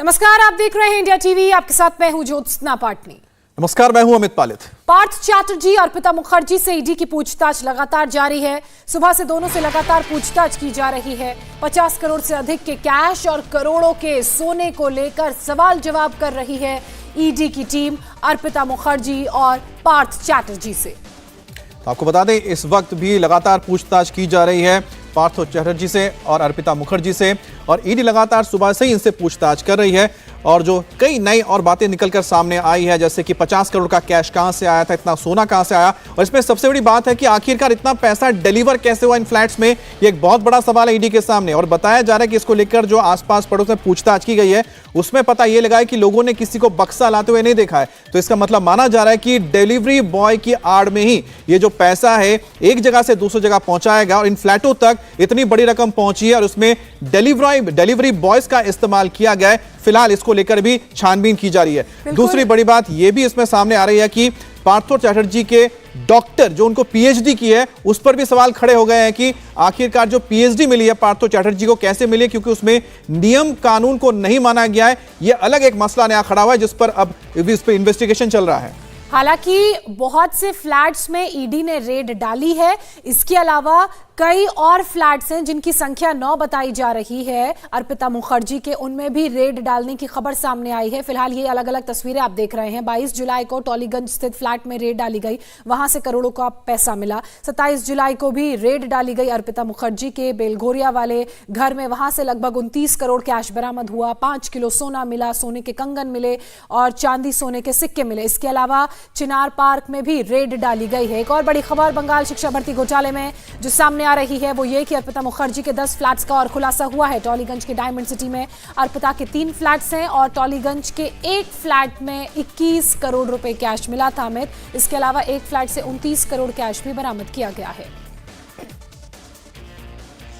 नमस्कार, आप देख रहे हैं इंडिया टीवी। आपके साथ मैं हूं ज्योत्सना पाटनी। नमस्कार, मैं हूं अमित पालित। पार्थ चैटर्जी और अर्पिता मुखर्जी से ईडी की पूछताछ लगातार जारी है। सुबह से दोनों से लगातार पूछताछ की जा रही है। 50 करोड़ से अधिक के कैश और करोड़ों के सोने को लेकर सवाल जवाब कर रही है ईडी की टीम अर्पिता मुखर्जी और पार्थ चैटर्जी से। आपको बता दें, इस वक्त भी लगातार पूछताछ की जा रही है पार्थ चैटर्जी से और अर्पिता मुखर्जी से, और ईडी लगातार सुबह से ही इनसे पूछताछ कर रही है। और जो कई नई और बातें निकलकर सामने आई है, जैसे कि 50 करोड़ का कैश कहां से आया था, इतना सोना कहां से आया, और इसमें सबसे बड़ी बात है कि आखिरकार इतना पैसा डिलीवर कैसे हुआ इन फ्लैट्स में। ये एक बहुत बड़ा सवाल है ईडी के सामने। और बताया जा रहा है कि इसको लेकर जो आसपास पड़ोस में पूछताछ की गई है, उसमें पता यह लगा है कि लोगों ने किसी को बक्सा लाते हुए नहीं देखा है। तो इसका मतलब माना जा रहा है कि डिलीवरी बॉय की आड़ में ही ये जो पैसा है एक जगह से दूसरी जगह पहुंचाएगा, और इन फ्लैटों तक इतनी बड़ी रकम पहुंची है और उसमें डिलीवरी बॉयज का इस्तेमाल किया गया है। फिलहाल इसको लेकर भी छानबीन की जा रही है। दूसरी बड़ी बात यह भी इसमें सामने आ रही है कि पार्थ चैटर्जी के डॉक्टर जो उनको पीएचडी की है, उस पर भी सवाल खड़े हो गए हैं कि आखिरकार जो पीएचडी मिली है पार्थ चैटर्जी को कैसे मिली, क्योंकि उसमें नियम कानून को नहीं माना गया है। यह अलग एक मसला नया खड़ा हुआ है जिस पर अब इस पर इन्वेस्टिगेशन चल रहा है। हालांकि बहुत से फ्लैट्स में ईडी ने रेड डाली है। इसके अलावा कई और फ्लैट्स हैं जिनकी संख्या 9 बताई जा रही है अर्पिता मुखर्जी के, उनमें भी रेड डालने की खबर सामने आई है। फिलहाल ये अलग अलग तस्वीरें आप देख रहे हैं। 22 जुलाई को टॉलीगंज स्थित फ्लैट में रेड डाली गई, वहां से करोड़ों का पैसा मिला। 27 जुलाई को भी रेड डाली गई अर्पिता मुखर्जी के बेलघोरिया वाले घर में, वहां से लगभग 29 करोड़ कैश बरामद हुआ। 5 किलो सोना मिला, सोने के कंगन मिले और चांदी सोने के सिक्के मिले। इसके अलावा चिनार पार्क में भी रेड डाली गई है। एक और बड़ी खबर बंगाल शिक्षा भर्ती घोटाले में जो सामने आ रही है वो ये कि अर्पिता मुखर्जी के 10 फ्लैट्स का और खुलासा हुआ है। टॉलीगंज के डायमंड सिटी में अर्पिता के 3 फ्लैट्स हैं और टॉलीगंज के एक फ्लैट में 21 करोड़ रुपए कैश मिला था अमित। इसके अलावा एक फ्लैट से 29 करोड़ कैश भी बरामद किया गया है।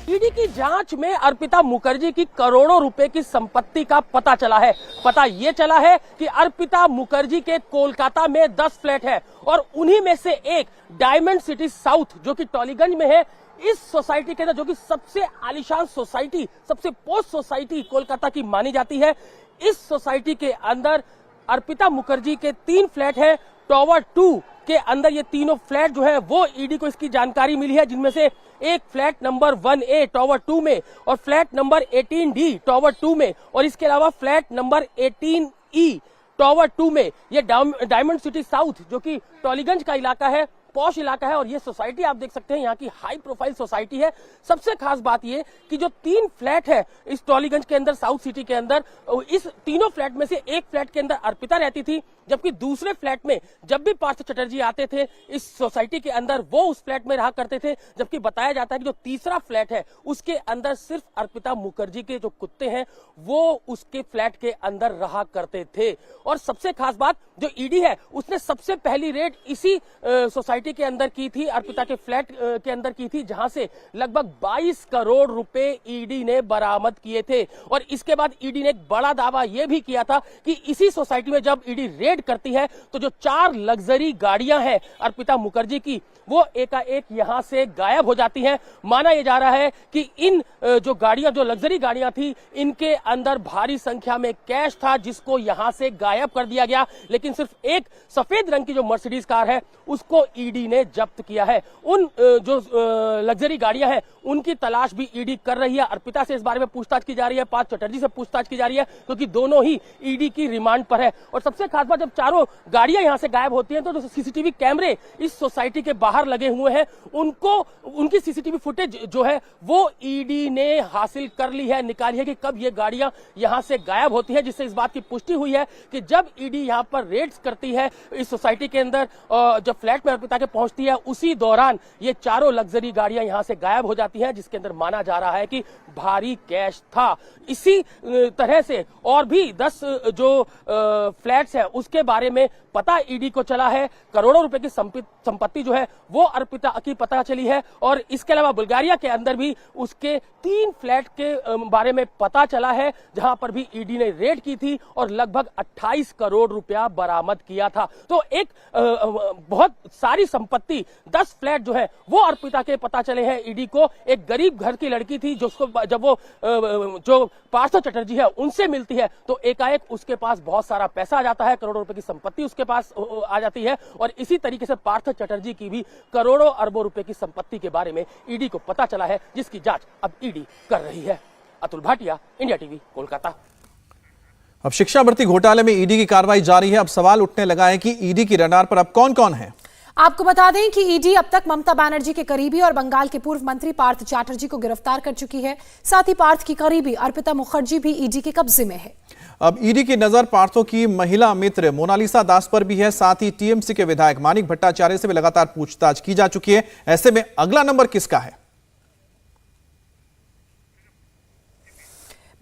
ईडी की जांच में अर्पिता मुखर्जी की करोड़ों रुपए की संपत्ति का पता चला है। पता ये चला है कि अर्पिता मुखर्जी के कोलकाता में 10 फ्लैट है और उन्हीं में से एक डायमंड सिटी साउथ जो कि टॉलीगंज में है, इस सोसाइटी के अंदर, जो कि सबसे आलीशान सोसाइटी, सबसे पोस्ट सोसाइटी कोलकाता की मानी जाती है, इस सोसाइटी के अंदर अर्पिता मुखर्जी के 3 फ्लैट है। टावर 2 के अंदर ये तीनों फ्लैट जो है वो ईडी को इसकी जानकारी मिली है, जिनमें से एक फ्लैट नंबर 1A टावर 2 में और फ्लैट नंबर 18D टावर 2 में, और इसके अलावा फ्लैट नंबर 18E टावर 2 में। ये डायमंड सिटी साउथ जो कि टॉलीगंज का इलाका है, पॉश इलाका है, और ये सोसाइटी आप देख सकते हैं यहाँ की हाई प्रोफाइल सोसाइटी है। सबसे खास बात ये कि जो 3 फ्लैट है इस टॉलीगंज के अंदर, साउथ सिटी के अंदर, इस तीनों फ्लैट में से एक फ्लैट के अंदर अर्पिता रहती थी, जबकि दूसरे फ्लैट में जब भी पार्थ चैटर्जी आते थे इस सोसाइटी के अंदर वो उस फ्लैट में रहा करते थे। जबकि बताया जाता है कि जो तीसरा फ्लैट है उसके अंदर सिर्फ अर्पिता मुखर्जी के जो कुत्ते हैं वो उसके फ्लैट के अंदर रहा करते थे। और सबसे खास बात, जो ईडी है उसने सबसे पहली रेड इसी सोसाइटी के अंदर की थी, अर्पिता के फ्लैट के अंदर की थी, जहां से लगभग 22 करोड़ रुपए ईडी ने बरामद किए थे। और इसके बाद ईडी ने एक बड़ा दावा यह भी किया था कि इसी सोसाइटी में जब ईडी रेड करती है तो जो 4 लग्जरी गाड़ियां हैं अर्पिता मुखर्जी की, वो एकाएक यहां से गायब हो जाती हैं। माना यह जा रहा है कि इन जो गाड़ियां, जो लग्जरी गाड़ियां थी, इनके अंदर भारी संख्या में कैश था जिसको यहां से गायब कर दिया गया। लेकिन सिर्फ एक सफेद रंग की जो मर्सिडीज कार है उसको ईडी ने जब्त किया है। उन जो लग्जरी गाड़ियां हैं उनकी तलाश भी ईडी कर रही है। अर्पिता से इस बारे में पूछताछ की जा रही है, पार्थ चैटर्जी से पूछताछ की जा रही है, क्योंकि दोनों ही ईडी की रिमांड पर है। और सबसे खास बात, जब चारों गाड़ियां यहां से गायब होती हैं तो जो सीसीटीवी कैमरे इस सोसाइटी के बाहर लगे हुए हैं उनकी सीसीटीवी फुटेज जो है वो ईडी ने हासिल कर ली है, निकाली है कि कब ये गाड़ियां यहां से गायब होती है, जिससे इस बात की पुष्टि हुई है कि जब ईडी यहां पर रेड्स करती है इस सोसाइटी के अंदर, जब फ्लैट में अर्पिता के पहुंचती है, उसी दौरान ये चारों लग्जरी गाड़ियां यहां से गायब हो जाती हैं, जिसके अंदर माना जा रहा है कि भारी कैश था। इसी तरह से और भी 10 जो फ्लैट्स हैं उसके बारे में पता ईडी को चला है। करोड़ों रुपए की संपत्ति जो है वो अर्पिता की पता चली है। और इसके अलावा बुल्गारिया के अंदर भी उसके 3 फ्लैट के बारे में पता चला है, जहां पर भी ईडी ने रेड की थी और लगभग 28 करोड़ रुपया बरामद किया था। तो एक बहुत सारी संपत्ति, 10 फ्लैट जो है वो अर्पिता के पता चले हैं ईडी को। एक गरीब घर की लड़की थी, जब वो जो पार्थ चटर्जी है उनसे मिलती है तो एकाएक उसके पास बहुत सारा पैसा आ जाता है, करोड़ों रुपए की संपत्ति उसके पास आ जाती है। और इसी तरीके से पार्थ चटर्जी की भी करोड़ों अरबों रुपए की संपत्ति के बारे में ईडी को पता चला है, जिसकी जांच अब ईडी कर रही है। Atul Bhatia, India TV, Kolkata. अब शिक्षा भर्ती घोटाले में ईडी की कार्रवाई जारी है। अब सवाल उठने लगा है कि ईडी की रडार पर अब कौन कौन है। आपको बता दें कि ईडी अब तक ममता बनर्जी के करीबी और बंगाल के पूर्व मंत्री पार्थ चैटर्जी को गिरफ्तार कर चुकी है। साथ ही पार्थ की करीबी अर्पिता मुखर्जी भी ईडी के कब्जे में है। अब ईडी की नजर पार्थो की महिला मित्र मोनालिसा दास पर भी है। साथ ही टीएमसी के विधायक मानिक भट्टाचार्य से भी लगातार पूछताछ की जा चुकी है। ऐसे में अगला नंबर किसका है?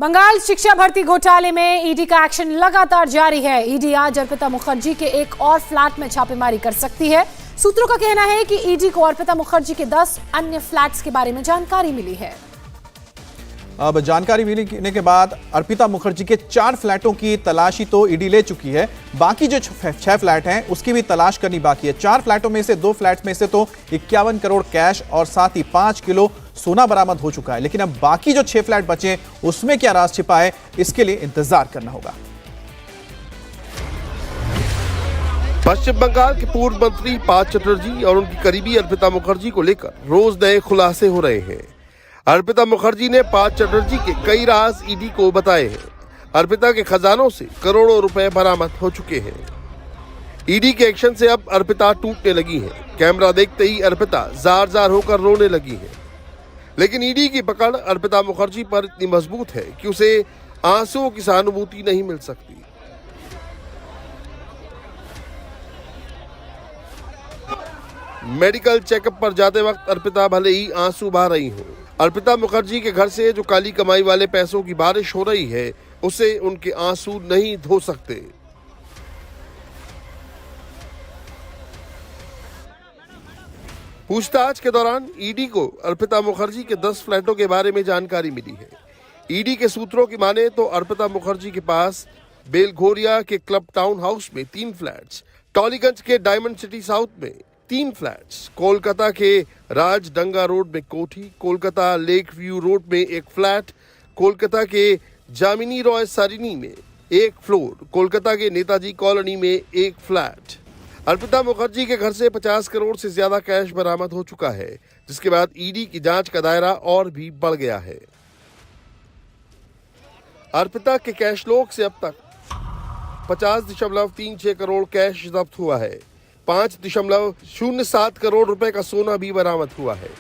बंगाल शिक्षा भर्ती घोटाले में ईडी का एक्शन लगातार जारी है। ईडी आज अर्पिता मुखर्जी के एक और फ्लैट में छापेमारी कर सकती है। सूत्रों का कहना है कि ईडी को अर्पिता मुखर्जी के 10 अन्य फ्लैट्स के बारे में जानकारी मिली है। अब जानकारी मिलने के बाद अर्पिता मुखर्जी के 4 फ्लैटों की तलाशी तो ईडी ले चुकी है। बाकी जो 6 फ्लैट हैं उसकी भी तलाश करनी बाकी है। 4 फ्लैटों में से 2 फ्लैट्स में से तो 51 करोड़ कैश और साथ ही 5 किलो सोना बरामद हो चुका है। लेकिन अब बाकी जो 6 फ्लैट बचे उसमें क्या राज छिपा है, इसके लिए इंतजार करना होगा। पश्चिम बंगाल के पूर्व मंत्री पार्थ चटर्जी और उनकी करीबी अर्पिता मुखर्जी को लेकर रोज नए खुलासे हो रहे हैं। अर्पिता मुखर्जी ने पार्थ चटर्जी के कई राज ईडी को बताए हैं। अर्पिता के खजानों से करोड़ों रुपए बरामद हो चुके हैं। ईडी के एक्शन से अब अर्पिता टूटने लगी है। कैमरा देखते ही अर्पिता जार जार होकर रोने लगी है। लेकिन ईडी की पकड़ अर्पिता मुखर्जी पर इतनी मजबूत है कि उसे आंसुओं की सहानुभूति नहीं मिल सकती। मेडिकल चेकअप पर जाते वक्त अर्पिता भले ही आंसू बहा रही हो। अर्पिता मुखर्जी के घर से जो काली कमाई वाले पैसों की बारिश हो रही है उसे उनके आंसू नहीं धो सकते। पूछताछ के दौरान ईडी को अर्पिता मुखर्जी के 10 फ्लैटों के बारे में जानकारी मिली है। ईडी के सूत्रों की माने तो अर्पिता मुखर्जी के पास बेलघोरिया के क्लब टाउन हाउस में 3 फ्लैट्स, टॉलीगंज के डायमंड सिटी साउथ में 3 फ्लैट्स, कोलकाता के राजडंगा रोड में कोठी, कोलकाता लेक व्यू रोड में 1 फ्लैट, कोलकाता के जामिनी रॉय सारिनी में 1 फ्लोर, कोलकाता के नेताजी कॉलोनी में 1 फ्लैट। अर्पिता मुखर्जी के घर से 50 करोड़ से ज्यादा कैश बरामद हो चुका है, जिसके बाद ईडी की जांच का दायरा और भी बढ़ गया है। अर्पिता के कैश लॉक से अब तक 50.36 करोड़ कैश जब्त हुआ है। 5.07 करोड़ रुपए का सोना भी बरामद हुआ है।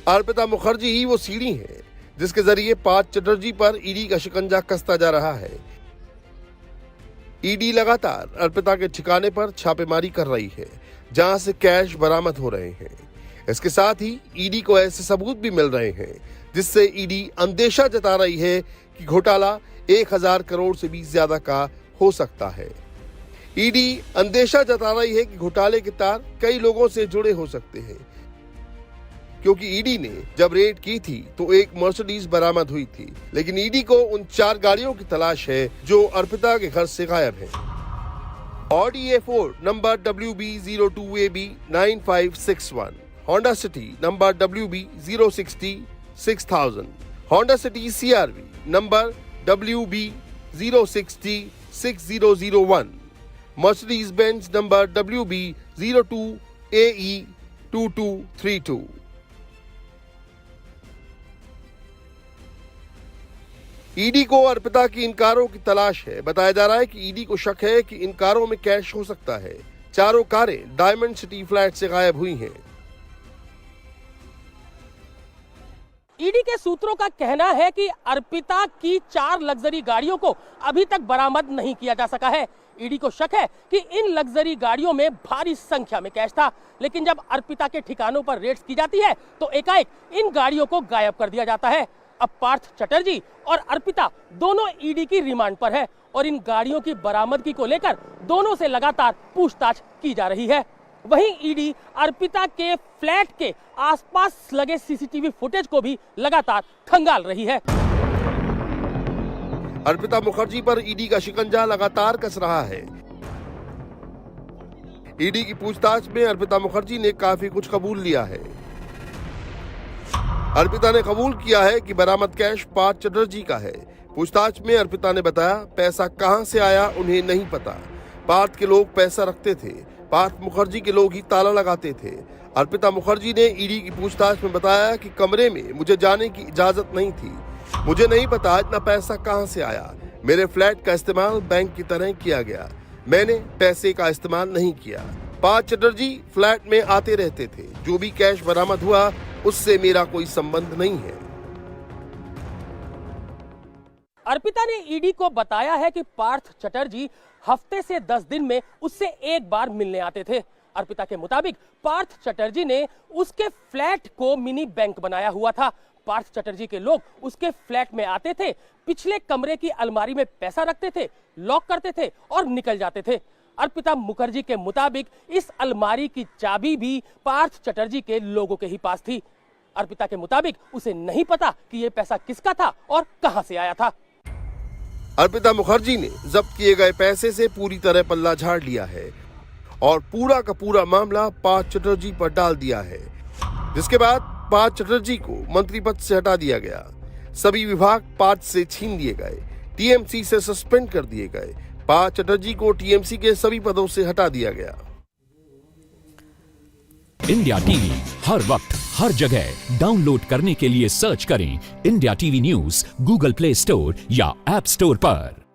अर्पिता मुखर्जी ही वो सीढ़ी है जिसके जरिए पार्थ चटर्जी पर ईडी का शिकंजा कसता जा रहा है। ईडी लगातार अर्पिता के ठिकाने पर छापेमारी कर रही है, जहां से कैश बरामद हो रहे हैं। इसके साथ ही ईडी को ऐसे सबूत भी मिल रहे हैं जिससे ईडी अंदेशा जता रही है कि घोटाला 1000 करोड़ से भी ज्यादा का हो सकता है। ईडी अंदेशा जता रही है कि घोटाले के तार कई लोगों से जुड़े हो सकते हैं, क्योंकि ईडी ने जब रेड की थी तो एक मर्सिडीज बरामद हुई थी, लेकिन ईडी को उन 4 गाड़ियों की तलाश है जो अर्पिता के घर से गायब है। Audi A4 number WB02AB 9561, Honda city number WB060 6000, Honda city CRV number WB060 6001, Mercedes Benz number WB02AE 2232। ED को अर्पिता की इन कारों की तलाश है। बताया जा रहा है कि ईडी को शक है कि इन कारों में कैश हो सकता है। 4 कारें डायमंड सिटी फ्लैट से गायब हुई हैं। ईडी के सूत्रों का कहना है कि अर्पिता की 4 लग्जरी गाड़ियों को अभी तक बरामद नहीं किया जा सका है। ईडी को शक है कि इन लग्जरी गाड़ियों में भारी संख्या में कैश था, लेकिन जब अर्पिता के ठिकानों पर रेड्स की जाती है तो एकाएक इन गाड़ियों को गायब कर दिया जाता है। अब पार्थ चटर्जी और अर्पिता दोनों ईडी की रिमांड पर है और इन गाड़ियों की बरामदगी को लेकर दोनों से लगातार पूछताछ की जा रही है। वहीं ईडी अर्पिता के फ्लैट के आसपास लगे सीसीटीवी फुटेज को भी लगातार खंगाल रही है। अर्पिता मुखर्जी पर ईडी का शिकंजा लगातार कस रहा है। ईडी की पूछताछ में अर्पिता मुखर्जी ने काफी कुछ कबूल लिया है। अर्पिता ने कबूल किया है कि बरामद कैश पार्थ चटर्जी का है। पूछताछ में अर्पिता ने बताया पैसा कहां से आया उन्हें नहीं पता। पार्थ के लोग पैसा रखते थे, पार्थ मुखर्जी के लोग ही ताला लगाते थे। अर्पिता मुखर्जी ने ईडी की पूछताछ में बताया कि कमरे में मुझे जाने की इजाजत नहीं थी, मुझे नहीं पता इतना पैसा कहां से आया। मेरे फ्लैट का इस्तेमाल बैंक की तरह किया गया, मैंने पैसे का इस्तेमाल नहीं किया। पार्थ चटर्जी फ्लैट में आते रहते थे, जो भी कैश बरामद हुआ उससे मेरा कोई संबंध नहीं है। अर्पिता ने ईडी को बताया है कि पार्थ चटर्जी हफ्ते से 10 दिन में उससे एक बार मिलने आते थे। अर्पिता के मुताबिक पार्थ चटर्जी ने उसके फ्लैट को मिनी बैंक बनाया हुआ था। पार्थ चटर्जी के लोग उसके फ्लैट में आते थे, पिछले कमरे की अलमारी में पैसा रखते थे, लॉक करते थे और निकल जाते थे। अर्पिता मुखर्जी के मुताबिक इस अलमारी की चाबी भी पार्थ चटर्जी के लोगों के ही पास थी। अर्पिता के मुताबिक उसे नहीं पता कि यह पैसा किसका था और कहां से आया था। अर्पिता मुखर्जी ने जब्त किए गए पैसे से पूरी तरह पल्ला झाड़ लिया है और पूरा का पूरा मामला पार्थ चटर्जी पर डाल दिया है, जिसके बाद पार्थ चटर्जी को मंत्री पद से हटा दिया गया। सभी विभाग पार्थ से छीन लिए गए, टीएमसी से सस्पेंड कर दिए गए। पार्थ चटर्जी को टीएमसी के सभी पदों से हटा दिया गया। इंडिया टीवी हर वक्त हर जगह डाउनलोड करने के लिए सर्च करें India TV news Google play store या ऐप स्टोर पर।